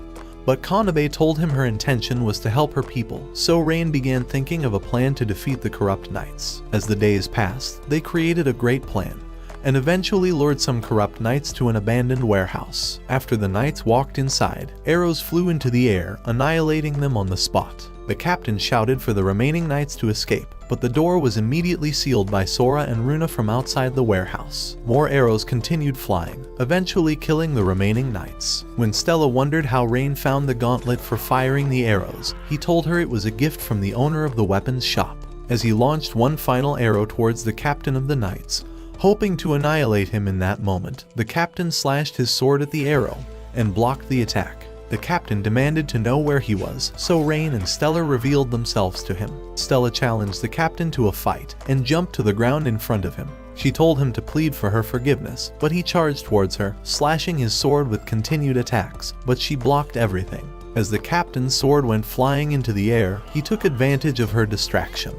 But Kanabe told him her intention was to help her people, so Rain began thinking of a plan to defeat the corrupt knights. As the days passed, they created a great plan, and eventually lured some corrupt knights to an abandoned warehouse. After the knights walked inside, arrows flew into the air, annihilating them on the spot. The captain shouted for the remaining knights to escape, but the door was immediately sealed by Sora and Runa from outside the warehouse. More arrows continued flying, eventually killing the remaining knights. When Stella wondered how Rain found the gauntlet for firing the arrows, he told her it was a gift from the owner of the weapons shop. As he launched one final arrow towards the captain of the knights, hoping to annihilate him in that moment, the captain slashed his sword at the arrow and blocked the attack. The captain demanded to know where he was, so Rain and Stella revealed themselves to him. Stella challenged the captain to a fight and jumped to the ground in front of him. She told him to plead for her forgiveness, but he charged towards her, slashing his sword with continued attacks, but she blocked everything. As the captain's sword went flying into the air, he took advantage of her distraction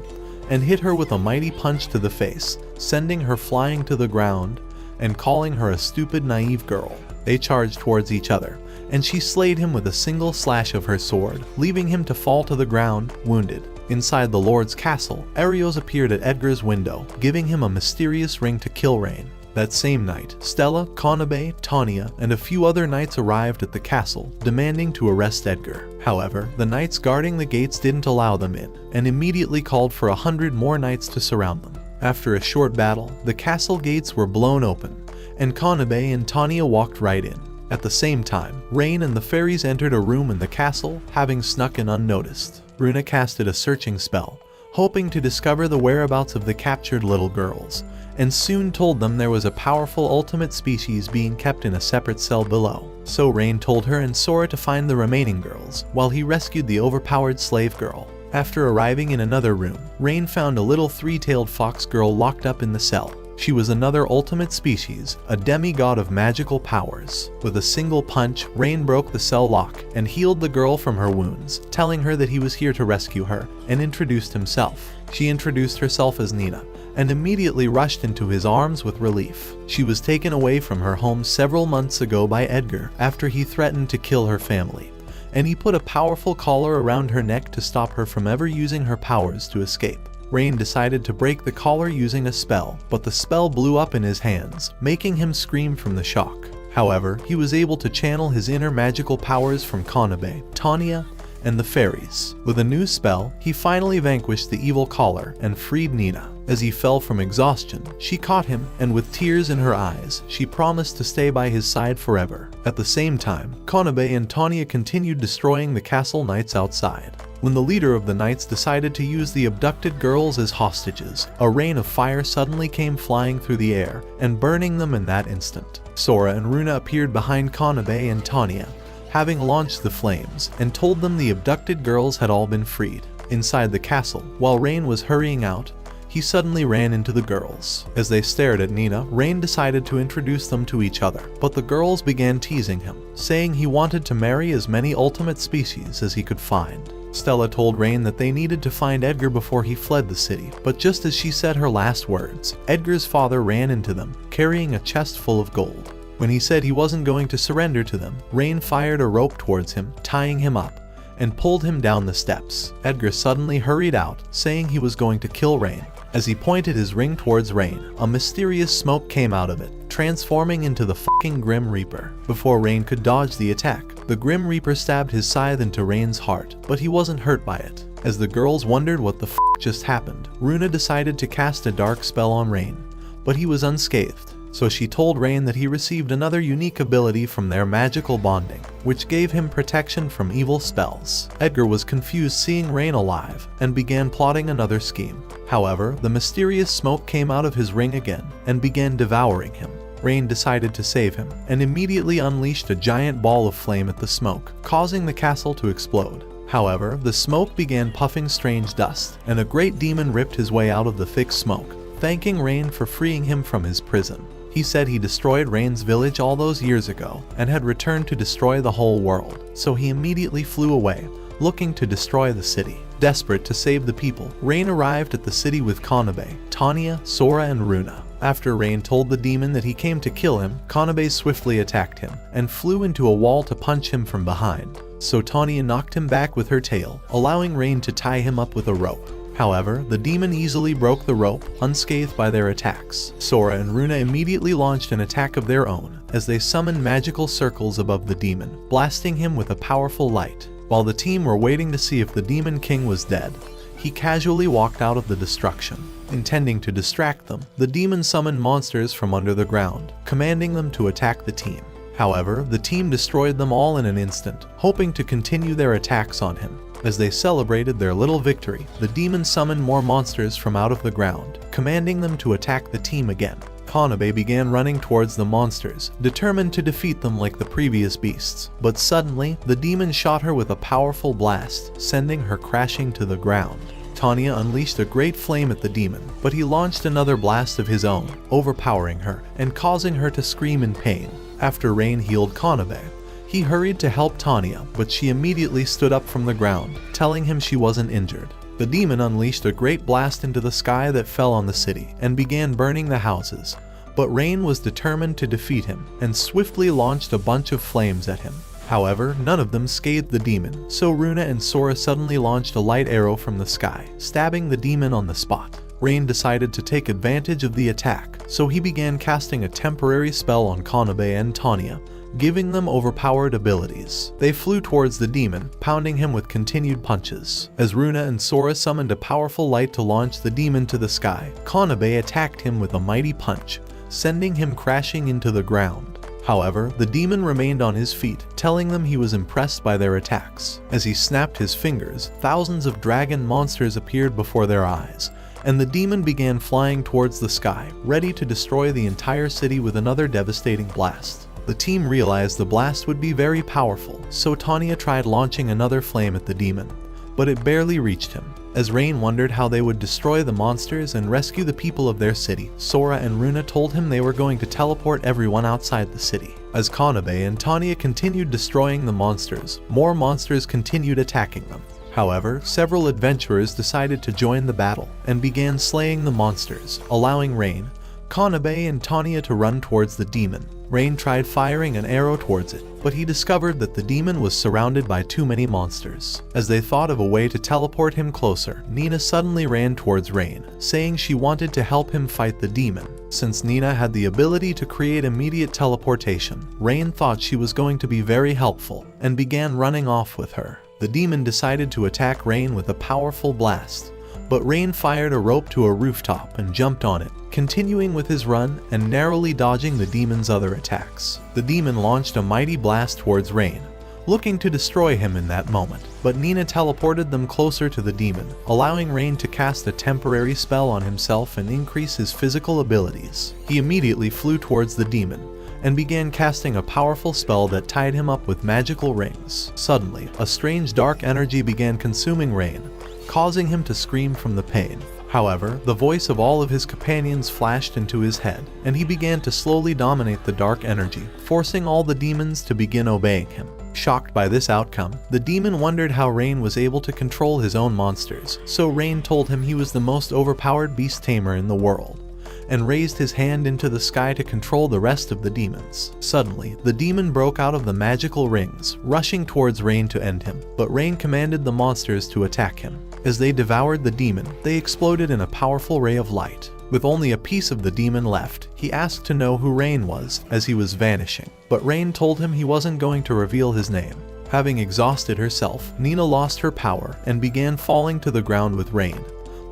and hit her with a mighty punch to the face, sending her flying to the ground and calling her a stupid, naive girl. They charged towards each other, and she slayed him with a single slash of her sword, leaving him to fall to the ground, wounded. Inside the Lord's castle, Arios appeared at Edgar's window, giving him a mysterious ring to kill Rain. That same night, Stella, Kanabe, Tanya, and a few other knights arrived at the castle, demanding to arrest Edgar. However, the knights guarding the gates didn't allow them in, and immediately called for 100 more knights to surround them. After a short battle, the castle gates were blown open, and Kanabe and Tanya walked right in. At the same time, Rain and the fairies entered a room in the castle, having snuck in unnoticed. Runa casted a searching spell, hoping to discover the whereabouts of the captured little girls, and soon told them there was a powerful ultimate species being kept in a separate cell below. So Rain told her and Sora to find the remaining girls, while he rescued the overpowered slave girl. After arriving in another room, Rain found a little three-tailed fox girl locked up in the cell. She was another ultimate species, a demigod of magical powers. With a single punch, Rain broke the cell lock and healed the girl from her wounds, telling her that he was here to rescue her, and introduced himself. She introduced herself as Nina, and immediately rushed into his arms with relief. She was taken away from her home several months ago by Edgar after he threatened to kill her family, and he put a powerful collar around her neck to stop her from ever using her powers to escape. Rain decided to break the collar using a spell, but the spell blew up in his hands, making him scream from the shock. However, he was able to channel his inner magical powers from Kanabe, Tanya, and the fairies. With a new spell, he finally vanquished the evil collar and freed Nina. As he fell from exhaustion, she caught him, and with tears in her eyes, she promised to stay by his side forever. At the same time, Kanabe and Tanya continued destroying the castle knights outside. When the leader of the knights decided to use the abducted girls as hostages, a rain of fire suddenly came flying through the air and burning them in that instant. Sora and Runa appeared behind Kanabe and Tanya, having launched the flames, and told them the abducted girls had all been freed. Inside the castle, while Rain was hurrying out, he suddenly ran into the girls. As they stared at Nina, Rain decided to introduce them to each other, but the girls began teasing him, saying he wanted to marry as many ultimate species as he could find. Stella told Rain that they needed to find Edgar before he fled the city, but just as she said her last words, Edgar's father ran into them, carrying a chest full of gold. When he said he wasn't going to surrender to them, Rain fired a rope towards him, tying him up, and pulled him down the steps. Edgar suddenly hurried out, saying he was going to kill Rain. As he pointed his ring towards Rain, a mysterious smoke came out of it, transforming into the fucking Grim Reaper. Before Rain could dodge the attack, the Grim Reaper stabbed his scythe into Rain's heart, but he wasn't hurt by it. As the girls wondered what the just happened, Runa decided to cast a dark spell on Rain, but he was unscathed. so she told Rain that he received another unique ability from their magical bonding, which gave him protection from evil spells. Edgar was confused seeing Rain alive and began plotting another scheme. However, the mysterious smoke came out of his ring again and began devouring him. Rain decided to save him and immediately unleashed a giant ball of flame at the smoke, causing the castle to explode. However, the smoke began puffing strange dust, and a great demon ripped his way out of the thick smoke, thanking Rain for freeing him from his prison. He said he destroyed Rain's village all those years ago and had returned to destroy the whole world, so he immediately flew away, looking to destroy the city. Desperate to save the people, Rain arrived at the city with Kanabe, Tanya, Sora, and Runa. After Rain told the demon that he came to kill him, Kanabe swiftly attacked him and flew into a wall to punch him from behind. So Tanya knocked him back with her tail, allowing Rain to tie him up with a rope. However, the demon easily broke the rope, unscathed by their attacks. Sora and Runa immediately launched an attack of their own, as they summoned magical circles above the demon, blasting him with a powerful light. While the team were waiting to see if the Demon King was dead, he casually walked out of the destruction. Intending to distract them, the demon summoned monsters from under the ground, commanding them to attack the team. However, the team destroyed them all in an instant, hoping to continue their attacks on him. As they celebrated their little victory, the demon summoned more monsters from out of the ground, commanding them to attack the team again. Kanabe began running towards the monsters, determined to defeat them like the previous beasts. But suddenly, the demon shot her with a powerful blast, sending her crashing to the ground. Tanya unleashed a great flame at the demon, but he launched another blast of his own, overpowering her and causing her to scream in pain. After Rain healed Kanabe, he hurried to help Tanya, but she immediately stood up from the ground, telling him she wasn't injured. The demon unleashed a great blast into the sky that fell on the city and began burning the houses, but Rain was determined to defeat him and swiftly launched a bunch of flames at him. However, none of them scathed the demon, so Runa and Sora suddenly launched a light arrow from the sky, stabbing the demon on the spot. Rain decided to take advantage of the attack, so he began casting a temporary spell on Kanabe and Tanya, giving them overpowered abilities. They flew towards the demon, pounding him with continued punches. As Runa and Sora summoned a powerful light to launch the demon to the sky, Kanabe attacked him with a mighty punch, sending him crashing into the ground. However, the demon remained on his feet, telling them he was impressed by their attacks. As he snapped his fingers, thousands of dragon monsters appeared before their eyes, and the demon began flying towards the sky, ready to destroy the entire city with another devastating blast. The team realized the blast would be very powerful, so Tanya tried launching another flame at the demon, but it barely reached him. As Rain wondered how they would destroy the monsters and rescue the people of their city, Sora and Runa told him they were going to teleport everyone outside the city. As Kanabe and Tanya continued destroying the monsters, more monsters continued attacking them. However, several adventurers decided to join the battle and began slaying the monsters, allowing Rain, Kanabe, and Tanya to run towards the demon. Rain tried firing an arrow towards it, but he discovered that the demon was surrounded by too many monsters. As they thought of a way to teleport him closer, Nina suddenly ran towards Rain, saying she wanted to help him fight the demon. Since Nina had the ability to create immediate teleportation, Rain thought she was going to be very helpful and began running off with her. The demon decided to attack Rain with a powerful blast, but Rain fired a rope to a rooftop and jumped on it, continuing with his run and narrowly dodging the demon's other attacks. The demon launched a mighty blast towards Rain, looking to destroy him in that moment, but Nina teleported them closer to the demon, allowing Rain to cast a temporary spell on himself and increase his physical abilities. He immediately flew towards the demon and began casting a powerful spell that tied him up with magical rings. Suddenly, a strange dark energy began consuming Rain, causing him to scream from the pain. However, the voice of all of his companions flashed into his head, and he began to slowly dominate the dark energy, forcing all the demons to begin obeying him. Shocked by this outcome, the demon wondered how Rain was able to control his own monsters, so Rain told him he was the most overpowered beast tamer in the world, and raised his hand into the sky to control the rest of the demons. Suddenly, the demon broke out of the magical rings, rushing towards Rain to end him, but Rain commanded the monsters to attack him. As they devoured the demon, they exploded in a powerful ray of light. With only a piece of the demon left, he asked to know who Rain was as he was vanishing, but Rain told him he wasn't going to reveal his name. Having exhausted herself, Nina lost her power and began falling to the ground with Rain,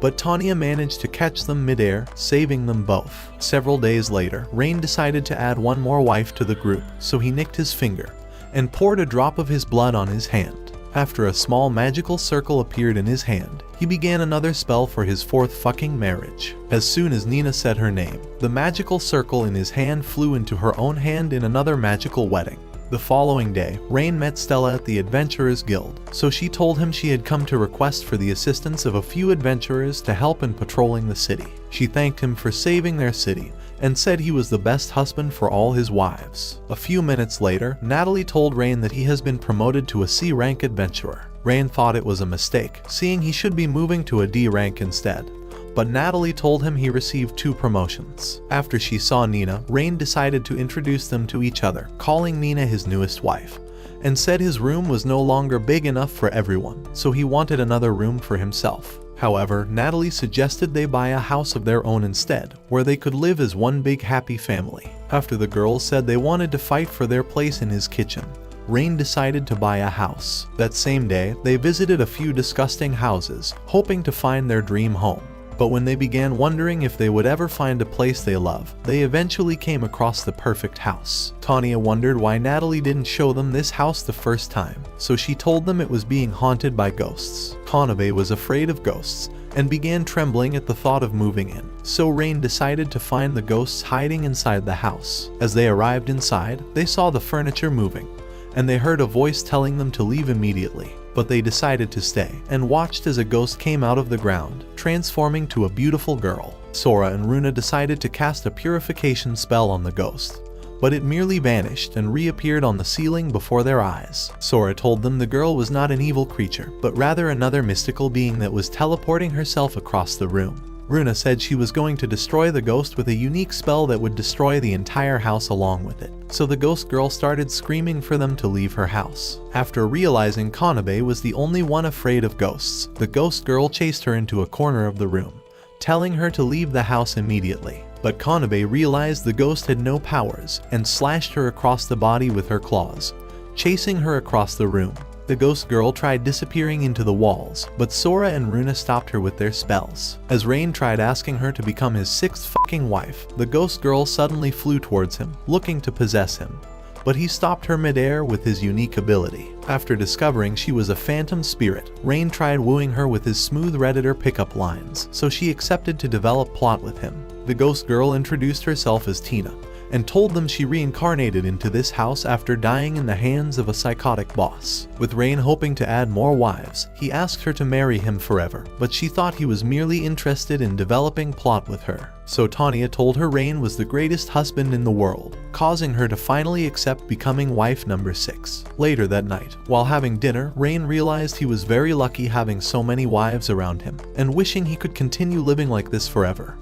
but Tanya managed to catch them midair, saving them both. Several days later, Rain decided to add one more wife to the group, so he nicked his finger and poured a drop of his blood on his hand. After a small magical circle appeared in his hand, he began another spell for his fourth fucking marriage. As soon as Nina said her name, the magical circle in his hand flew into her own hand in another magical wedding. The following day, Rain met Stella at the Adventurers Guild, so she told him she had come to request for the assistance of a few adventurers to help in patrolling the city. She thanked him for saving their city, and said he was the best husband for all his wives. A few minutes later, Natalie told Rain that he has been promoted to a C-rank adventurer. Rain thought it was a mistake, seeing he should be moving to a D rank instead. But Natalie told him he received 2 promotions. After she saw Nina, Rain decided to introduce them to each other, calling Nina his newest wife, and said his room was no longer big enough for everyone, so he wanted another room for himself. However, Natalie suggested they buy a house of their own instead, where they could live as one big happy family. After the girls said they wanted to fight for their place in his kitchen, Rain decided to buy a house. That same day, they visited a few disgusting houses, hoping to find their dream home. But when they began wondering if they would ever find a place they love, they eventually came across the perfect house. Tanya wondered why Natalie didn't show them this house the first time, so she told them it was being haunted by ghosts. Tamed was afraid of ghosts and began trembling at the thought of moving in, so Rain decided to find the ghosts hiding inside the house. As they arrived inside, they saw the furniture moving, and they heard a voice telling them to leave immediately. But they decided to stay and watched as a ghost came out of the ground, transforming to a beautiful girl. Sora and Runa decided to cast a purification spell on the ghost, but it merely vanished and reappeared on the ceiling before their eyes. Sora told them the girl was not an evil creature, but rather another mystical being that was teleporting herself across the room. Runa said she was going to destroy the ghost with a unique spell that would destroy the entire house along with it. So the ghost girl started screaming for them to leave her house. After realizing Kanabe was the only one afraid of ghosts, the ghost girl chased her into a corner of the room, telling her to leave the house immediately. But Kanabe realized the ghost had no powers and slashed her across the body with her claws, chasing her across the room. The ghost girl tried disappearing into the walls, but Sora and Runa stopped her with their spells. As Rain tried asking her to become his 6th fucking wife, the ghost girl suddenly flew towards him, looking to possess him. But he stopped her midair with his unique ability. After discovering she was a phantom spirit, Rain tried wooing her with his smooth Redditor pickup lines, so she accepted to develop plot with him. The ghost girl introduced herself as Tina, and told them she reincarnated into this house after dying in the hands of a psychotic boss. With Rain hoping to add more wives, he asked her to marry him forever, but she thought he was merely interested in developing plot with her. So Tanya told her Rain was the greatest husband in the world, causing her to finally accept becoming wife number 6. Later that night, while having dinner, Rain realized he was very lucky having so many wives around him, and wishing he could continue living like this forever.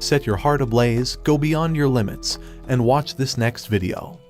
Set your heart ablaze, go beyond your limits, and watch this next video.